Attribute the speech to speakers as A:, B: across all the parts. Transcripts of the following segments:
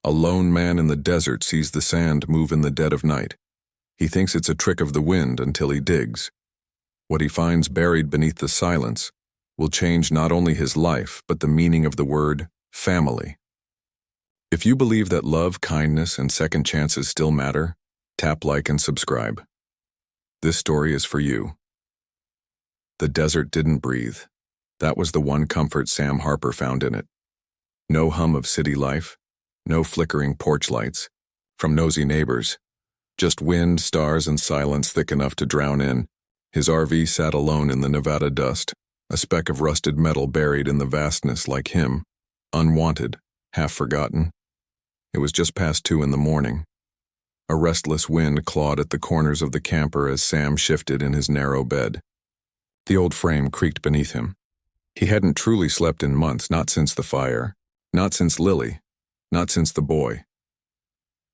A: A lone man in the desert sees the sand move in the dead of night. He thinks it's a trick of the wind until he digs. What he finds buried beneath the silence will change not only his life, but the meaning of the word family. If you believe that love, kindness, and second chances still matter, tap like and subscribe. This story is for you. The desert didn't breathe. That was the one comfort Sam Harper found in it. No hum of city life, no flickering porch lights from nosy neighbors, just wind, stars, and silence thick enough to drown in. His RV sat alone in the Nevada dust, a speck of rusted metal buried in the vastness like him, unwanted, half forgotten. It was just past 2 in the morning. A restless wind clawed at the corners of the camper as Sam shifted in his narrow bed. The old frame creaked beneath him. He hadn't truly slept in months, not since the fire, not since Lily, not since the boy.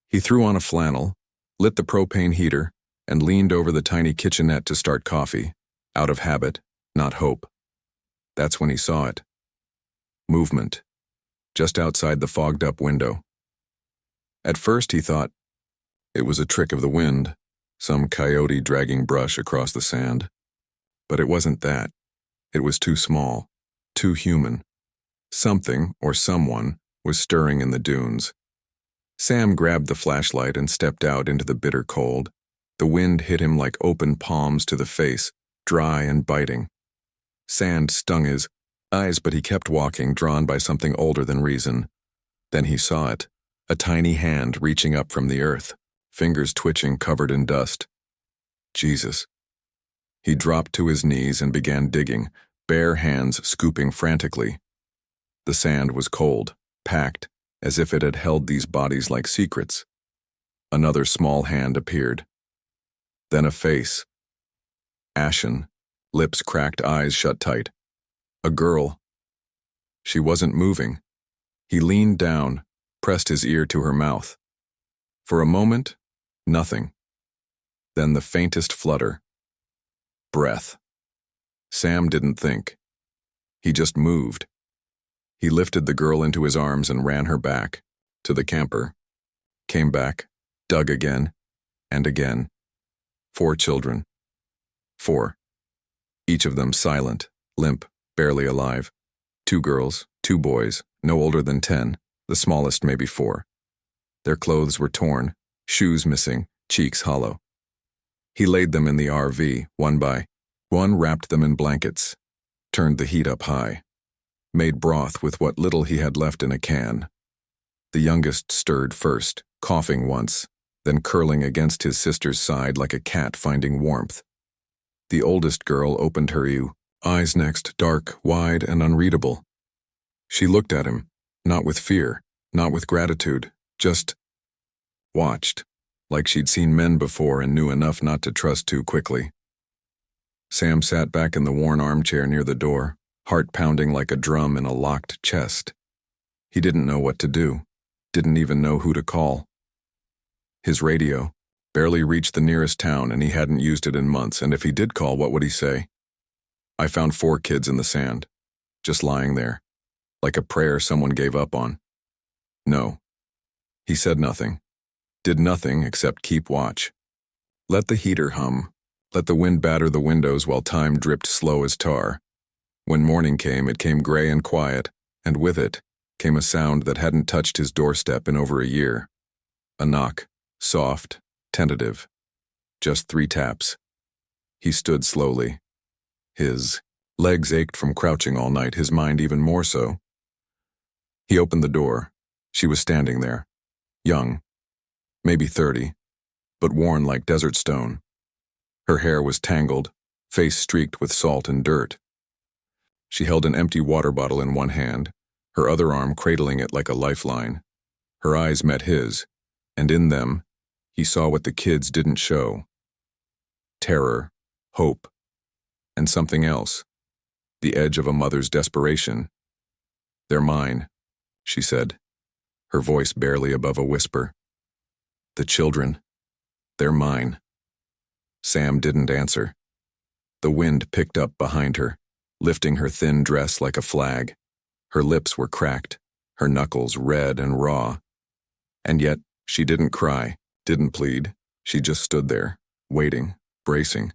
A: He threw on a flannel, lit the propane heater, and leaned over the tiny kitchenette to start coffee, out of habit, not hope. That's when he saw it. Movement, just outside the fogged-up window. At first he thought it was a trick of the wind, some coyote dragging brush across the sand. But it wasn't that. It was too small, too human. Something, or someone, was stirring in the dunes. Sam grabbed the flashlight and stepped out into the bitter cold. The wind hit him like open palms to the face, dry and biting. Sand stung his eyes, but he kept walking, drawn by something older than reason. Then he saw it, a tiny hand reaching up from the earth, fingers twitching, covered in dust. Jesus. He dropped to his knees and began digging, bare hands scooping frantically. The sand was cold, packed, as if it had held these bodies like secrets. Another small hand appeared. Then a face. Ashen, lips cracked, eyes shut tight. A girl. She wasn't moving. He leaned down, pressed his ear to her mouth. For a moment, nothing. Then the faintest flutter. Breath. Sam didn't think. He just moved. He lifted the girl into his arms and ran her back, to the camper. Came back, dug again, and again. 4 children. 4. Each of them silent, limp, barely alive. 2 girls, 2 boys, no older than 10, the smallest maybe 4. Their clothes were torn, shoes missing, cheeks hollow. He laid them in the RV, one by one, wrapped them in blankets, turned the heat up high, made broth with what little he had left in a can. The youngest stirred first, coughing once, then curling against his sister's side like a cat finding warmth. The oldest girl opened her eyes next, dark, wide, and unreadable. She looked at him, not with fear, not with gratitude, just watched, like she'd seen men before and knew enough not to trust too quickly. Sam sat back in the worn armchair near the door, heart pounding like a drum in a locked chest. He didn't know what to do, didn't even know who to call. His radio barely reached the nearest town, and he hadn't used it in months, and if he did call, what would he say? I found 4 kids in the sand, just lying there, like a prayer someone gave up on. No. He said nothing, did nothing except keep watch. Let the heater hum, let the wind batter the windows while time dripped slow as tar. When morning came, it came gray and quiet, and with it came a sound that hadn't touched his doorstep in over a year. A knock, soft, tentative. Just 3 taps. He stood slowly. His legs ached from crouching all night, his mind even more so. He opened the door. She was standing there, young, maybe 30, but worn like desert stone. Her hair was tangled, face streaked with salt and dirt. She held an empty water bottle in one hand, her other arm cradling it like a lifeline. Her eyes met his, and in them, he saw what the kids didn't show. Terror, hope, and something else, the edge of a mother's desperation. They're mine, she said, her voice barely above a whisper. The children, they're mine. Sam didn't answer. The wind picked up behind her, lifting her thin dress like a flag. Her lips were cracked, her knuckles red and raw. And yet, she didn't cry, didn't plead. She just stood there, waiting, bracing.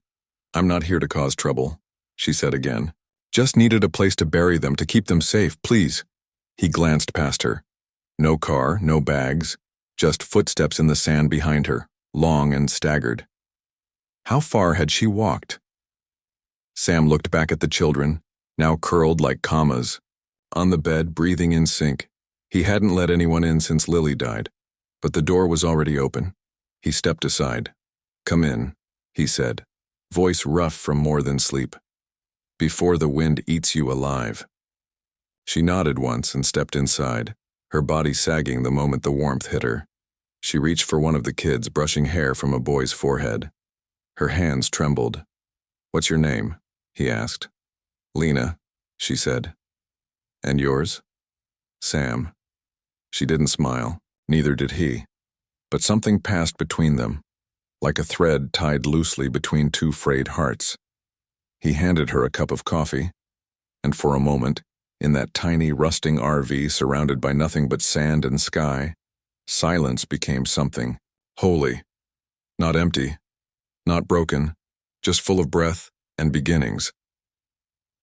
A: "I'm not here to cause trouble," she said again. "Just needed a place to bury them, to keep them safe, please." He glanced past her. No car, no bags, just footsteps in the sand behind her, long and staggered. How far had she walked? Sam looked back at the children, now curled like commas, on the bed, breathing in sync. He hadn't let anyone in since Lily died, but the door was already open. He stepped aside. "Come in," he said, voice rough from more than sleep. "Before the wind eats you alive." She nodded once and stepped inside, her body sagging the moment the warmth hit her. She reached for one of the kids, brushing hair from a boy's forehead. Her hands trembled. "What's your name?" he asked. "Lena," she said. "And yours?" "Sam." She didn't smile, neither did he. But something passed between them, like a thread tied loosely between two frayed hearts. He handed her a cup of coffee, and for a moment, in that tiny, rusting RV surrounded by nothing but sand and sky, silence became something holy, not empty, not broken, just full of breath and beginnings.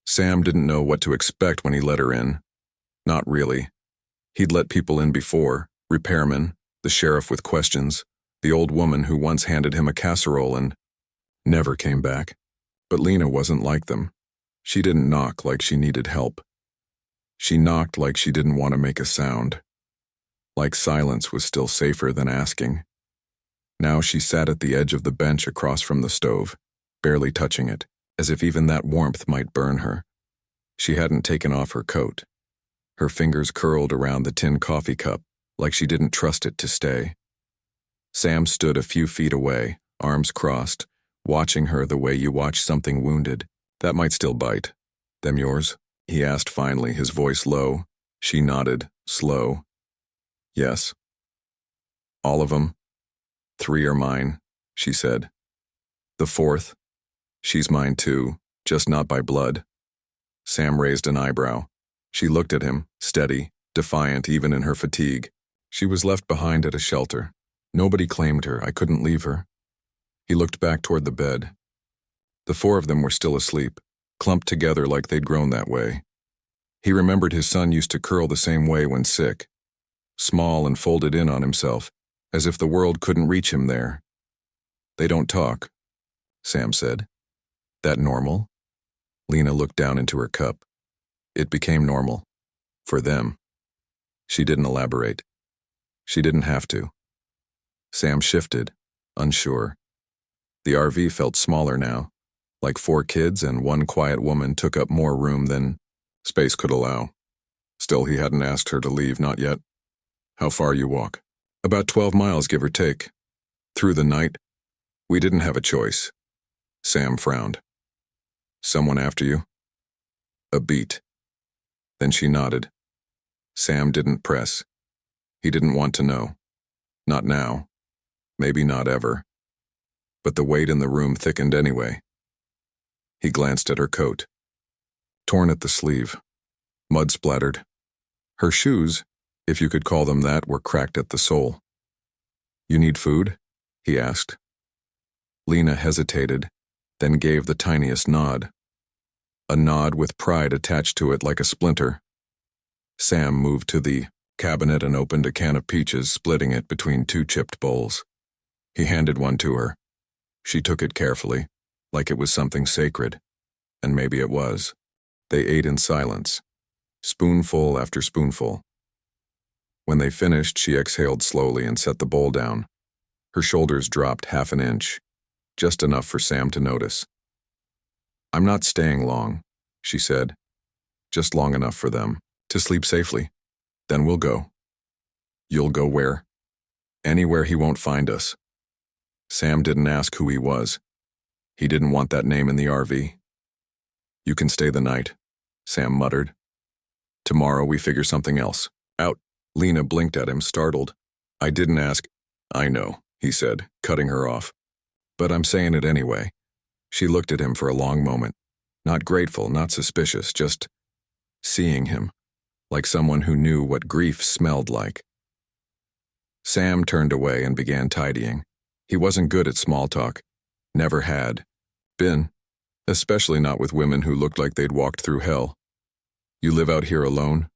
A: Sam didn't know what to expect when he let her in. Not really. He'd let people in before, repairmen, the sheriff with questions, the old woman who once handed him a casserole and never came back. But Lena wasn't like them. She didn't knock like she needed help. She knocked like she didn't want to make a sound. Like silence was still safer than asking. Now she sat at the edge of the bench across from the stove, barely touching it, as if even that warmth might burn her. She hadn't taken off her coat. Her fingers curled around the tin coffee cup, like she didn't trust it to stay. Sam stood a few feet away, arms crossed, watching her the way you watch something wounded. "That might still bite. Them yours?" he asked finally, his voice low. She nodded, slow. "Yes." "All of them?" "3 are mine," she said. "The 4th? She's mine too, just not by blood." Sam raised an eyebrow. She looked at him, steady, defiant even in her fatigue. "She was left behind at a shelter. Nobody claimed her. I couldn't leave her." He looked back toward the bed. The 4 of them were still asleep, clumped together like they'd grown that way. He remembered his son used to curl the same way when sick, small and folded in on himself, as if the world couldn't reach him there. "They don't talk," Sam said. "That normal?" Lena looked down into her cup. It became normal. For them. She didn't elaborate. She didn't have to. Sam shifted, unsure. The RV felt smaller now, like 4 kids and 1 quiet woman took up more room than space could allow. Still, he hadn't asked her to leave, not yet. "How far you walk?" "About 12 miles, give or take. Through the night." "We didn't have a choice." Sam frowned. "Someone after you?" A beat. Then she nodded. Sam didn't press. He didn't want to know. Not now. Maybe not ever. But the weight in the room thickened anyway. He glanced at her coat. Torn at the sleeve. Mud splattered. Her shoes, if you could call them that, were cracked at the sole. "You need food?" he asked. Lena hesitated, then gave the tiniest nod. A nod with pride attached to it like a splinter. Sam moved to the cabinet and opened a can of peaches, splitting it between 2 chipped bowls. He handed one to her. She took it carefully, like it was something sacred. And maybe it was. They ate in silence, spoonful after spoonful. When they finished, she exhaled slowly and set the bowl down. Her shoulders dropped 1/2 an inch, just enough for Sam to notice. "I'm not staying long," she said. "Just long enough for them to sleep safely. Then we'll go." "You'll go where?" "Anywhere he won't find us." Sam didn't ask who he was. He didn't want that name in the RV. "You can stay the night," Sam muttered. "Tomorrow we figure something else out." Lena blinked at him, startled. "I didn't ask." "I know," he said, cutting her off. "But I'm saying it anyway." She looked at him for a long moment, not grateful, not suspicious, just seeing him, like someone who knew what grief smelled like. Sam turned away and began tidying. He wasn't good at small talk. Never had been, especially not with women who looked like they'd walked through hell. "You live out here alone?"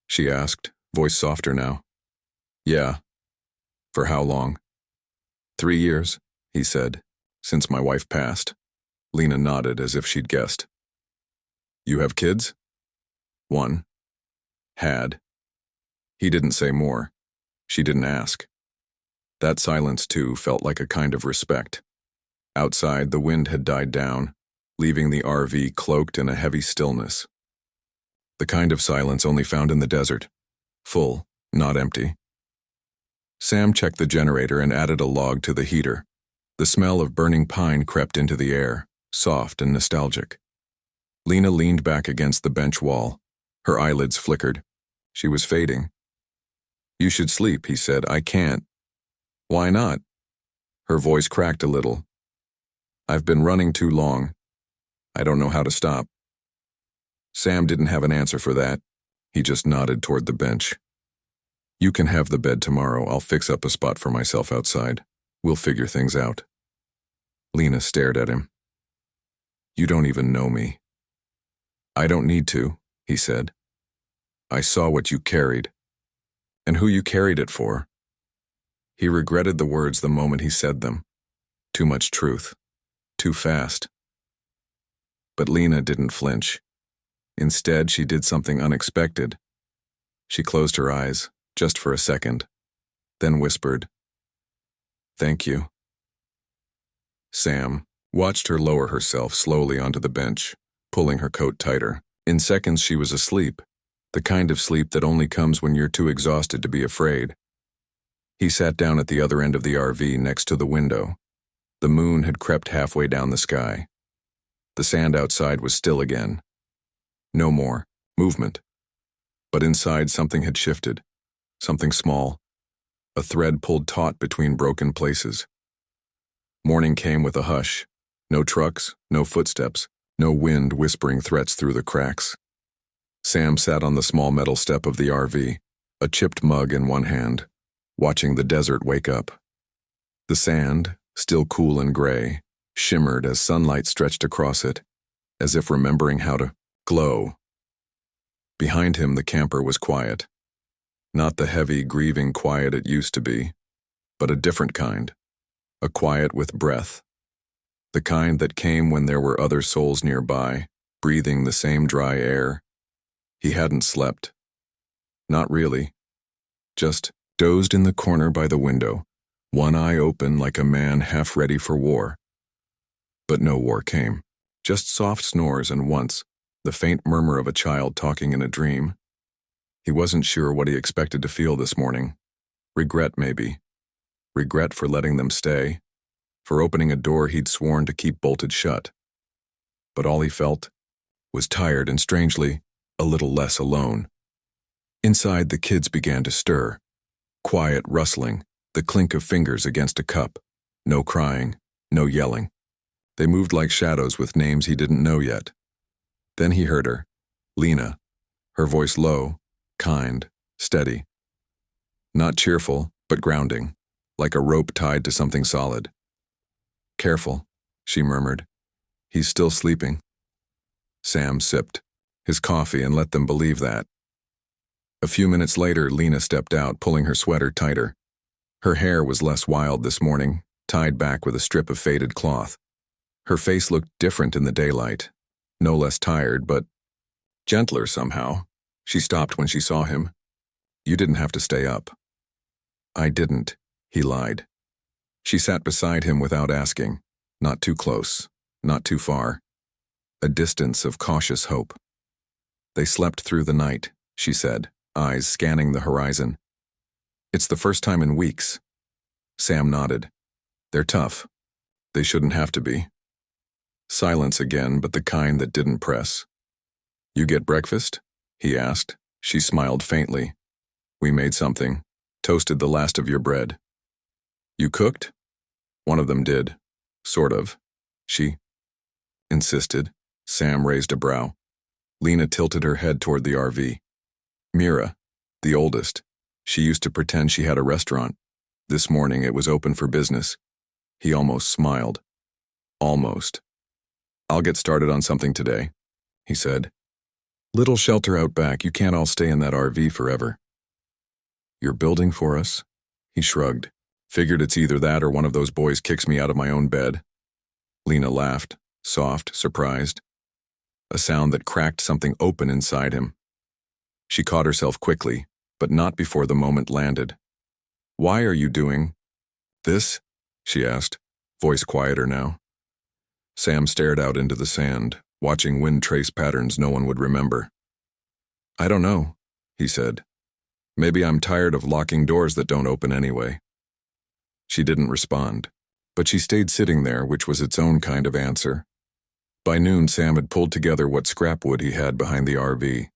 A: she asked, voice softer now. "Yeah." "For how long?" 3 years, he said, "since my wife passed." Lena nodded as if she'd guessed. "You have kids?" "One." "Had." He didn't say more. She didn't ask. That silence, too, felt like a kind of respect. Outside, the wind had died down, leaving the RV cloaked in a heavy stillness. The kind of silence only found in the desert. Full, not empty. Sam checked the generator and added a log to the heater. The smell of burning pine crept into the air, soft and nostalgic. Lena leaned back against the bench wall. Her eyelids flickered. She was fading. "You should sleep," he said. "I can't." "Why not?" Her voice cracked a little. "I've been running too long. I don't know how to stop." Sam didn't have an answer for that. He just nodded toward the bench. "You can have the bed tomorrow. I'll fix up a spot for myself outside. We'll figure things out." Lena stared at him. "You don't even know me." "I don't need to," he said. "I saw what you carried. And who you carried it for." He regretted the words the moment he said them. Too much truth. Too fast. But Lena didn't flinch. Instead, she did something unexpected. She closed her eyes, just for a second, then whispered, "Thank you." Sam watched her lower herself slowly onto the bench, pulling her coat tighter. In seconds, she was asleep, the kind of sleep that only comes when you're too exhausted to be afraid. He sat down at the other end of the RV next to the window. The moon had crept halfway down the sky. The sand outside was still again. No more movement. But inside, something had shifted. Something small. A thread pulled taut between broken places. Morning came with a hush. No trucks, no footsteps, no wind whispering threats through the cracks. Sam sat on the small metal step of the RV, a chipped mug in one hand, watching the desert wake up. The sand, still cool and gray, shimmered as sunlight stretched across it, as if remembering how to glow. Behind him, the camper was quiet. Not the heavy, grieving quiet it used to be, but a different kind. A quiet with breath. The kind that came when there were other souls nearby, breathing the same dry air. He hadn't slept. Not really. Just dozed in the corner by the window, one eye open like a man half ready for war. But no war came. Just soft snores and once, the faint murmur of a child talking in a dream. He wasn't sure what he expected to feel this morning. Regret, maybe. Regret for letting them stay, for opening a door he'd sworn to keep bolted shut. But all he felt was tired and, strangely, a little less alone. Inside, the kids began to stir. Quiet rustling, the clink of fingers against a cup. No crying, no yelling. They moved like shadows with names he didn't know yet. Then he heard her, Lena, her voice low, kind, steady. Not cheerful, but grounding, like a rope tied to something solid. "Careful," she murmured. "He's still sleeping." Sam sipped his coffee and let them believe that. A few minutes later, Lena stepped out, pulling her sweater tighter. Her hair was less wild this morning, tied back with a strip of faded cloth. Her face looked different in the daylight, no less tired, but gentler somehow. She stopped when she saw him. "You didn't have to stay up." "I didn't," he lied. She sat beside him without asking, not too close, not too far. A distance of cautious hope. "They slept through the night," she said, eyes scanning the horizon. "It's the first time in weeks." Sam nodded. "They're tough. They shouldn't have to be." Silence again, but the kind that didn't press. "You get breakfast?" he asked. She smiled faintly. "We made something. Toasted the last of your bread." "You cooked?" "One of them did. Sort of." She insisted. Sam raised a brow. Lena tilted her head toward the RV. "Mira, the oldest, she used to pretend she had a restaurant. This morning it was open for business. He almost smiled. Almost. "I'll get started on something today," he said. "Little shelter out back, you can't all stay in that RV forever." "You're building for us?" He shrugged. "Figured it's either that or one of those boys kicks me out of my own bed." Lena laughed, soft, surprised. A sound that cracked something open inside him. She caught herself quickly, but not before the moment landed. "Why are you doing this?" she asked, voice quieter now. Sam stared out into the sand, watching wind trace patterns no one would remember. "I don't know," he said. "Maybe I'm tired of locking doors that don't open anyway." She didn't respond, but she stayed sitting there, which was its own kind of answer. By noon, Sam had pulled together what scrap wood he had behind the RV.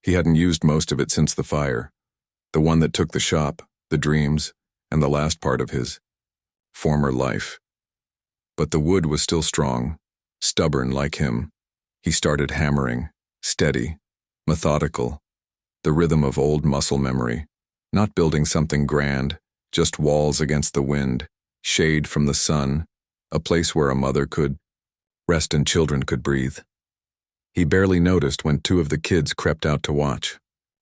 A: He hadn't used most of it since the fire, the one that took the shop, the dreams, and the last part of his former life. But the wood was still strong, stubborn like him. He started hammering, steady, methodical, the rhythm of old muscle memory, not building something grand, just walls against the wind, shade from the sun, a place where a mother could rest and children could breathe. He barely noticed when two of the kids crept out to watch.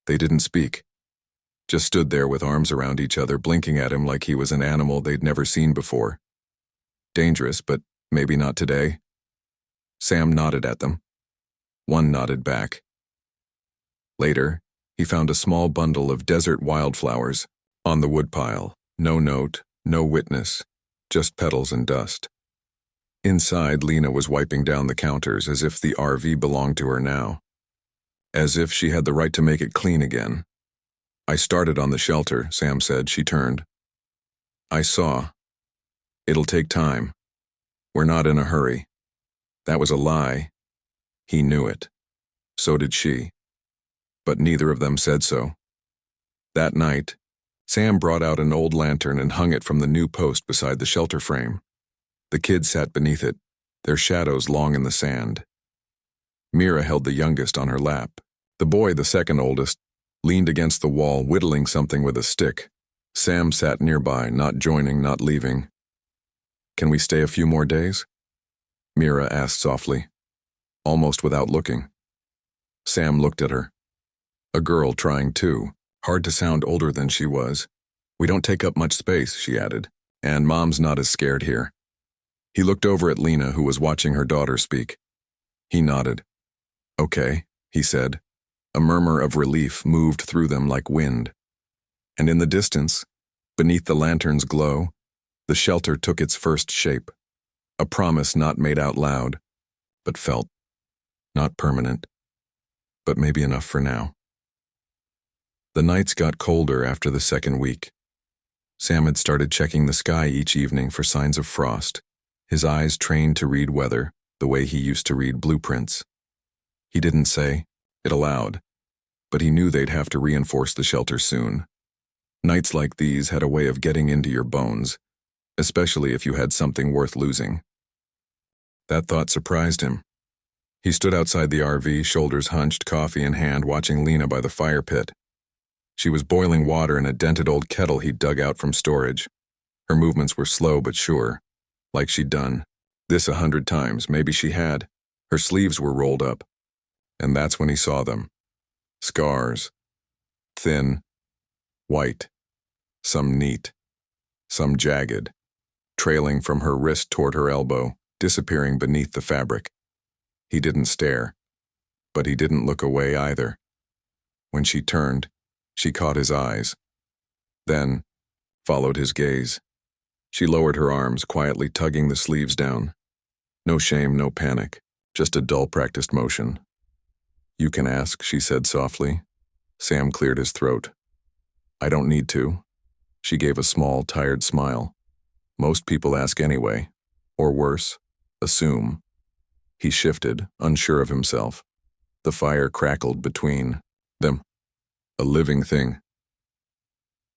A: They didn't speak, just stood there with arms around each other, blinking at him like he was an animal they'd never seen before. Dangerous, but maybe not today. Sam nodded at them. One nodded back. Later, he found a small bundle of desert wildflowers on the woodpile. No note, no witness, just petals and dust. Inside, Lena was wiping down the counters as if the RV belonged to her now. As if she had the right to make it clean again. "I started on the shelter," Sam said. She turned. "I saw. It'll take time. We're not in a hurry." That was a lie. He knew it. So did she. But neither of them said so. That night, Sam brought out an old lantern and hung it from the new post beside the shelter frame. The kids sat beneath it, their shadows long in the sand. Mira held the youngest on her lap. The boy, the second oldest, leaned against the wall, whittling something with a stick. Sam sat nearby, not joining, not leaving. "Can we stay a few more days?" Mira asked softly, almost without looking. Sam looked at her. A girl trying too, hard to sound older than she was. "We don't take up much space," she added, "and Mom's not as scared here." He looked over at Lena, who was watching her daughter speak. He nodded. "Okay," he said. A murmur of relief moved through them like wind. And in the distance, beneath the lantern's glow, the shelter took its first shape. A promise not made out loud, but felt. Not permanent, but maybe enough for now. The nights got colder after the second week. Sam had started checking the sky each evening for signs of frost, his eyes trained to read weather the way he used to read blueprints. He didn't say, it aloud, but he knew they'd have to reinforce the shelter soon. Nights like these had a way of getting into your bones, especially if you had something worth losing. That thought surprised him. He stood outside the RV, shoulders hunched, coffee in hand, watching Lena by the fire pit. She was boiling water in a dented old kettle he'd dug out from storage. Her movements were slow but sure, like she'd done this 100 times, maybe she had. Her sleeves were rolled up, and that's when he saw them. Scars. Thin. White. Some neat. Some jagged. Trailing from her wrist toward her elbow, disappearing beneath the fabric. He didn't stare, but he didn't look away either. When she turned, she caught his eyes. Then, followed his gaze. She lowered her arms, quietly tugging the sleeves down. No shame, no panic, just a dull practiced motion. "You can ask," she said softly. Sam cleared his throat. "I don't need to." She gave a small, tired smile. "Most people ask anyway. Or worse, assume." He shifted, unsure of himself. The fire crackled between them. A living thing.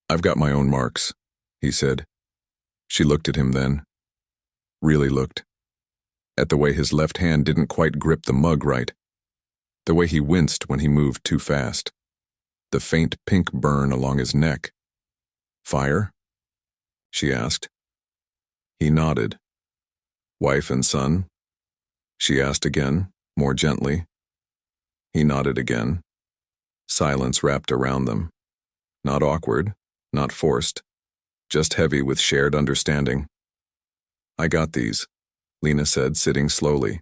A: "I've got my own marks," he said. She looked at him then. Really looked. At the way his left hand didn't quite grip the mug right. The way he winced when he moved too fast. The faint pink burn along his neck. Fire? she asked. He nodded. Wife and son? She asked again, more gently. He nodded again. Silence wrapped around them. Not awkward, not forced, just heavy with shared understanding. I got these, Lena said, sitting slowly.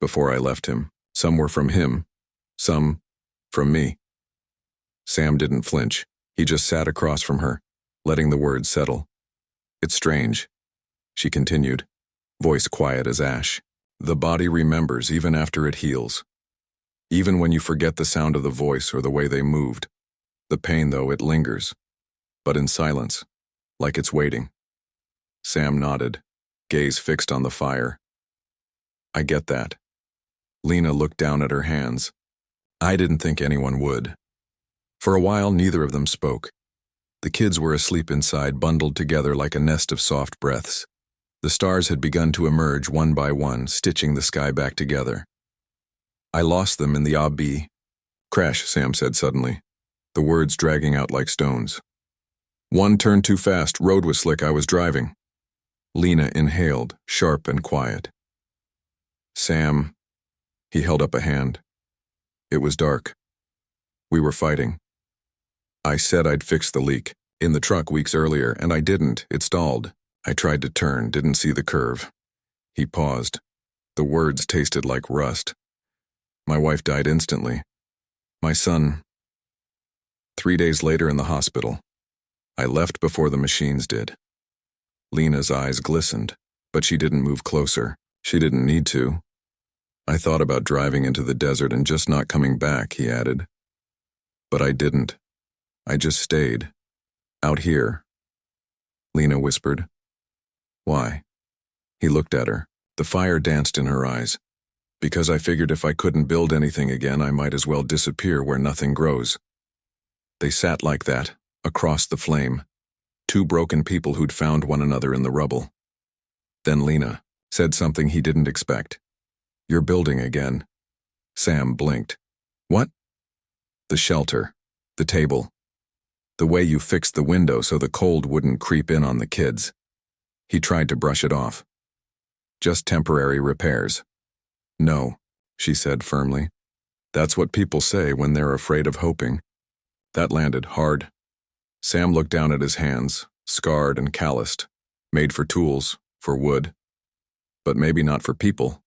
A: Before I left him, some were from him, some from me. Sam didn't flinch. He just sat across from her, letting the words settle. It's strange, she continued, voice quiet as ash. The body remembers even after it heals. Even when you forget the sound of the voice or the way they moved. The pain, though, it lingers. But in silence, like it's waiting. Sam nodded, gaze fixed on the fire. I get that. Lena looked down at her hands. I didn't think anyone would. For a while, neither of them spoke. The kids were asleep inside, bundled together like a nest of soft breaths. The stars had begun to emerge one by one, stitching the sky back together. I lost them in the Abi. Crash, Sam said suddenly, the words dragging out like stones. One turned too fast, road was slick, I was driving. Lena inhaled, sharp and quiet. Sam, he held up a hand. It was dark. We were fighting. I said I'd fix the leak in the truck weeks earlier, and I didn't. It stalled. I tried to turn, didn't see the curve. He paused. The words tasted like rust. My wife died instantly. My son. 3 days later in the hospital. I left before the machines did. Lena's eyes glistened, but she didn't move closer. She didn't need to. I thought about driving into the desert and just not coming back, he added. But I didn't. I just stayed. Out here. Lena whispered. Why? He looked at her. The fire danced in her eyes. Because I figured if I couldn't build anything again, I might as well disappear where nothing grows. They sat like that, across the flame. Two broken people who'd found one another in the rubble. Then Lena said something he didn't expect. You're building again. Sam blinked. What? The shelter. The table. The way you fixed the window so the cold wouldn't creep in on the kids. He tried to brush it off. Just temporary repairs. No, she said firmly. That's what people say when they're afraid of hoping. That landed hard. Sam looked down at his hands, scarred and calloused, made for tools, for wood. But maybe not for people.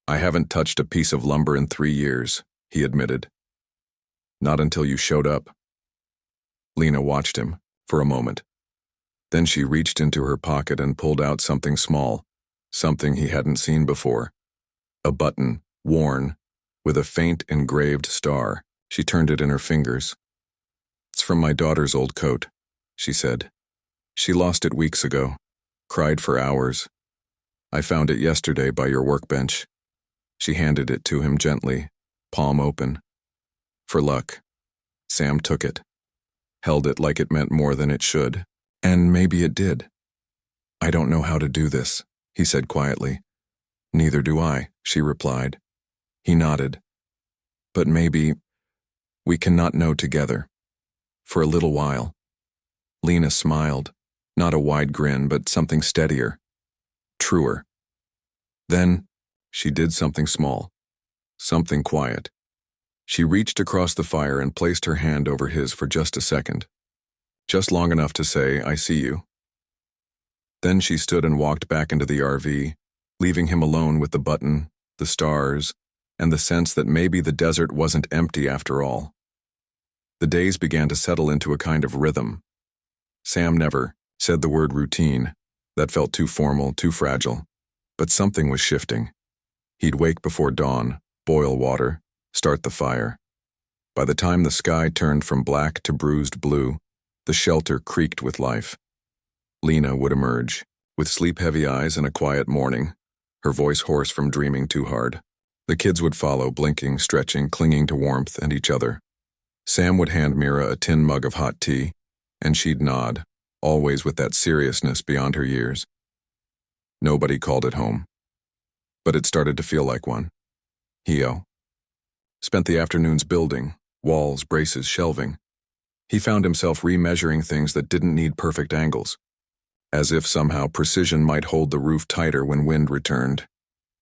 A: I haven't touched a piece of lumber in 3 years, he admitted. Not until you showed up. Lena watched him, for a moment. Then she reached into her pocket and pulled out something small, something he hadn't seen before. A button, worn, with a faint engraved star. She turned it in her fingers. It's from my daughter's old coat, she said. She lost it weeks ago, cried for hours. I found it yesterday by your workbench. She handed it to him gently, palm open. For luck. Sam took it, held it like it meant more than it should. And maybe it did. I don't know how to do this, he said quietly. Neither do I, she replied. He nodded. But maybe we cannot know together. For a little while. Lena smiled, not a wide grin, but something steadier, truer. Then she did something small, something quiet. She reached across the fire and placed her hand over his for just a second. Just long enough to say, I see you. Then she stood and walked back into the RV, leaving him alone with the button, the stars, and the sense that maybe the desert wasn't empty after all. The days began to settle into a kind of rhythm. Sam never said the word routine. That felt too formal, too fragile. But something was shifting. He'd wake before dawn, boil water, start the fire. By the time the sky turned from black to bruised blue, the shelter creaked with life. Lena would emerge, with sleep-heavy eyes and a quiet morning, her voice hoarse from dreaming too hard. The kids would follow, blinking, stretching, clinging to warmth and each other. Sam would hand Mira a tin mug of hot tea, and she'd nod, always with that seriousness beyond her years. Nobody called it home. But it started to feel like one. Hio. Spent the afternoons building, walls, braces, shelving. He found himself remeasuring things that didn't need perfect angles, as if somehow precision might hold the roof tighter when wind returned.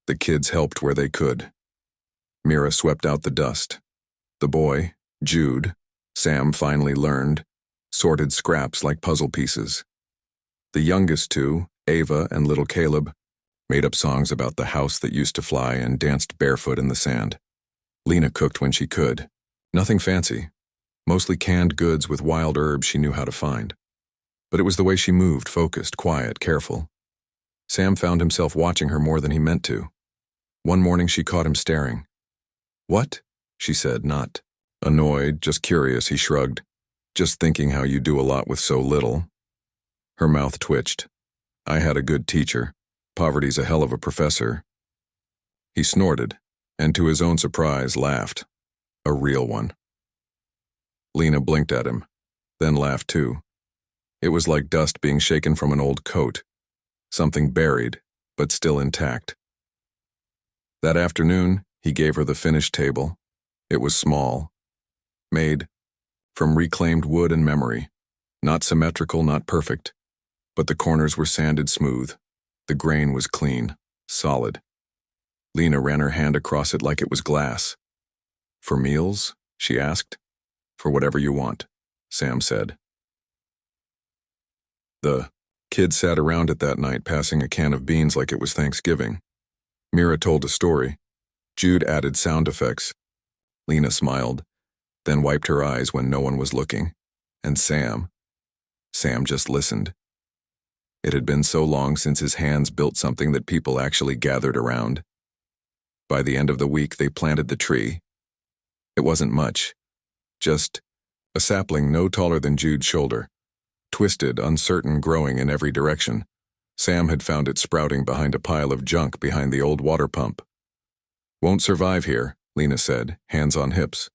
A: The kids helped where they could. Mira swept out the dust. The boy, Jude, Sam finally learned, sorted scraps like puzzle pieces. The youngest two, Ava and little Caleb, made up songs about the house that used to fly and danced barefoot in the sand. Lena cooked when she could. Nothing fancy, mostly canned goods with wild herbs she knew how to find. But it was the way she moved, focused, quiet, careful. Sam found himself watching her more than he meant to. One morning she caught him staring. "What?" she said, not annoyed, just curious. He shrugged. "Just thinking how you do a lot with so little." Her mouth twitched. "I had a good teacher. Poverty's a hell of a professor." He snorted, and to his own surprise, laughed. A real one. Lena blinked at him, then laughed too. It was like dust being shaken from an old coat, something buried, but still intact. That afternoon, he gave her the finished table. It was small, made from reclaimed wood and memory, not symmetrical, not perfect, but the corners were sanded smooth. The grain was clean, solid. Lena ran her hand across it like it was glass. "For meals?" she asked. "For whatever you want," Sam said. The kids sat around it that night, passing a can of beans like it was Thanksgiving. Mira told a story. Jude added sound effects. Lena smiled, then wiped her eyes when no one was looking. And Sam just listened. It had been so long since his hands built something that people actually gathered around. By the end of the week, they planted the tree. It wasn't much, just a sapling no taller than Jude's shoulder, twisted, uncertain, growing in every direction. Sam had found it sprouting behind a pile of junk behind the old water pump. "Won't survive here," Lena said, hands on hips.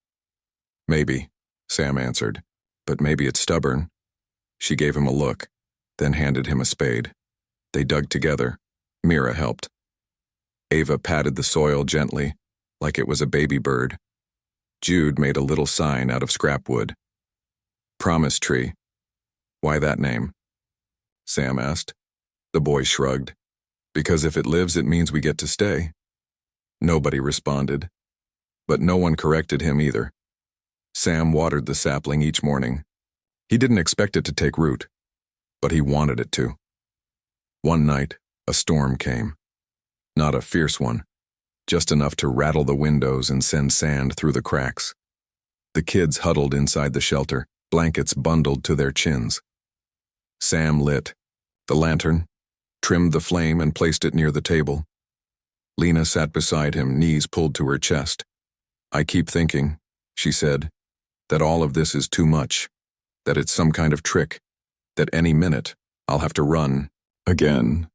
A: "Maybe," Sam answered, "but maybe it's stubborn." She gave him a look, then handed him a spade. They dug together. Mira helped. Ava patted the soil gently, like it was a baby bird. Jude made a little sign out of scrap wood. "Promise Tree." "Why that name?" Sam asked. The boy shrugged. "Because if it lives, it means we get to stay." Nobody responded, but no one corrected him either. Sam watered the sapling each morning. He didn't expect it to take root, but he wanted it to. One night, a storm came. Not a fierce one, just enough to rattle the windows and send sand through the cracks. The kids huddled inside the shelter, blankets bundled to their chins. Sam lit the lantern, trimmed the flame and placed it near the table. Lena sat beside him, knees pulled to her chest. "I keep thinking," she said, "that all of this is too much, that it's some kind of trick, that any minute I'll have to run again."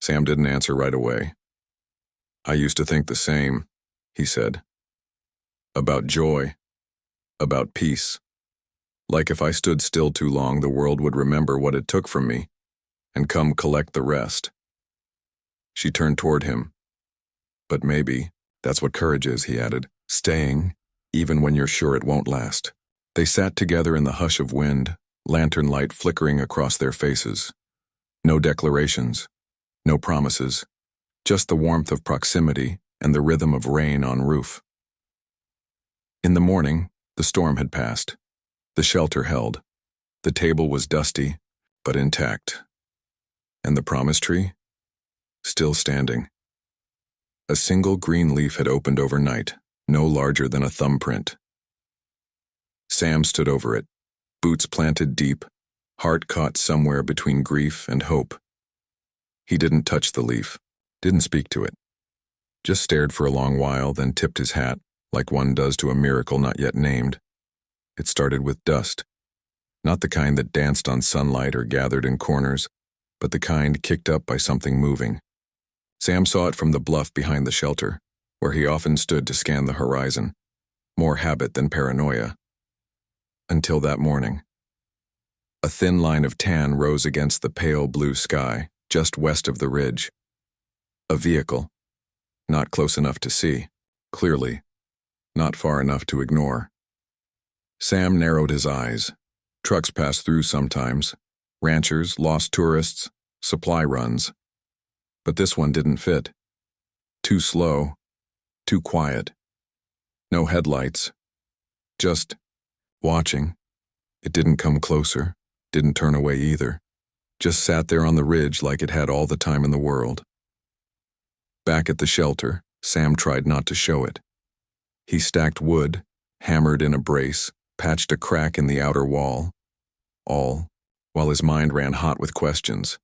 A: Sam didn't answer right away. "I used to think the same," he said. "About joy, about peace. Like if I stood still too long, the world would remember what it took from me and come collect the rest." She turned toward him. "But maybe that's what courage is," he added, "staying, even when you're sure it won't last." They sat together in the hush of wind, lantern light flickering across their faces. No declarations, no promises, just the warmth of proximity and the rhythm of rain on roof. In the morning, the storm had passed. The shelter held. The table was dusty, but intact. And the promise tree? Still standing. A single green leaf had opened overnight, no larger than a thumbprint. Sam stood over it, boots planted deep, heart caught somewhere between grief and hope. He didn't touch the leaf, didn't speak to it. Just stared for a long while, then tipped his hat, like one does to a miracle not yet named. It started with dust. Not the kind that danced on sunlight or gathered in corners, but the kind kicked up by something moving. Sam saw it from the bluff behind the shelter, where he often stood to scan the horizon, more habit than paranoia. Until that morning. A thin line of tan rose against the pale blue sky, just west of the ridge. A vehicle, not close enough to see, clearly, not far enough to ignore. Sam narrowed his eyes, Trucks pass through sometimes. Ranchers, lost tourists, supply runs. But this one didn't fit. Too slow, too quiet. No headlights. Just watching. It didn't come closer, didn't turn away either. Just sat there on the ridge like it had all the time in the world. Back at the shelter, Sam tried not to show it. He stacked wood, hammered in a brace, patched a crack in the outer wall, all while his mind ran hot with questions.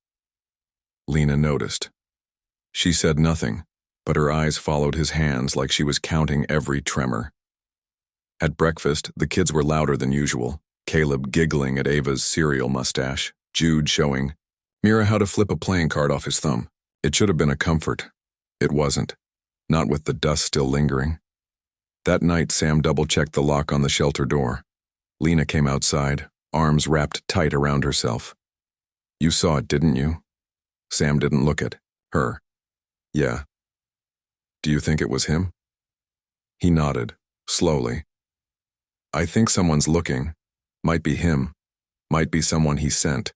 A: Lena noticed. She said nothing, but her eyes followed his hands like she was counting every tremor. At breakfast, the kids were louder than usual, Caleb giggling at Ava's cereal mustache, Jude showing Mira how to flip a playing card off his thumb. It should have been a comfort. It wasn't, not with the dust still lingering. That night, Sam double-checked the lock on the shelter door. Lena came outside, arms wrapped tight around herself. "You saw it, didn't you?" Sam didn't look at her. "Yeah." "Do you think it was him?" He nodded, slowly. "I think someone's looking. Might be him. Might be someone he sent."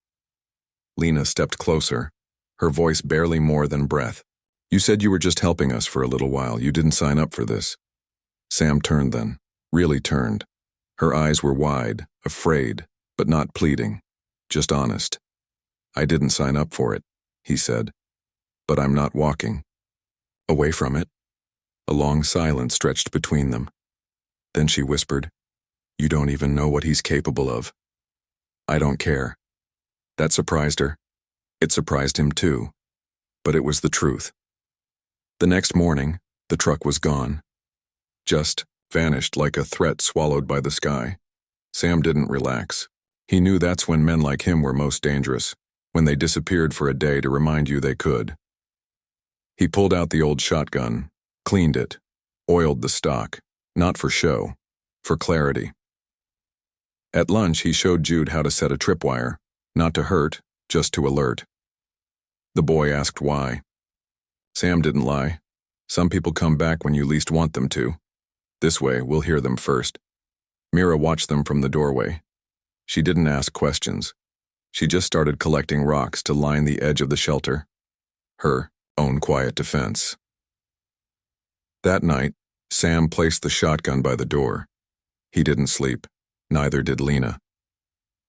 A: Lena stepped closer, her voice barely more than breath. "You said you were just helping us for a little while. You didn't sign up for this." Sam turned then, really turned. Her eyes were wide, afraid, but not pleading, just honest. "I didn't sign up for it," he said. "But I'm not walking away from it." A long silence stretched between them. Then she whispered, "You don't even know what he's capable of." "I don't care." That surprised her. It surprised him too. But it was the truth. The next morning, the truck was gone. Just vanished like a threat swallowed by the sky. Sam didn't relax. He knew that's when men like him were most dangerous, when they disappeared for a day to remind you they could. He pulled out the old shotgun, cleaned it, oiled the stock, not for show, for clarity. At lunch, he showed Jude how to set a tripwire, not to hurt, just to alert. The boy asked why. Sam didn't lie. Some people come back when you least want them to. This way, we'll hear them first. Mira watched them from the doorway. She didn't ask questions. She just started collecting rocks to line the edge of the shelter. Her own quiet defense. That night, Sam placed the shotgun by the door. He didn't sleep. Neither did Lena.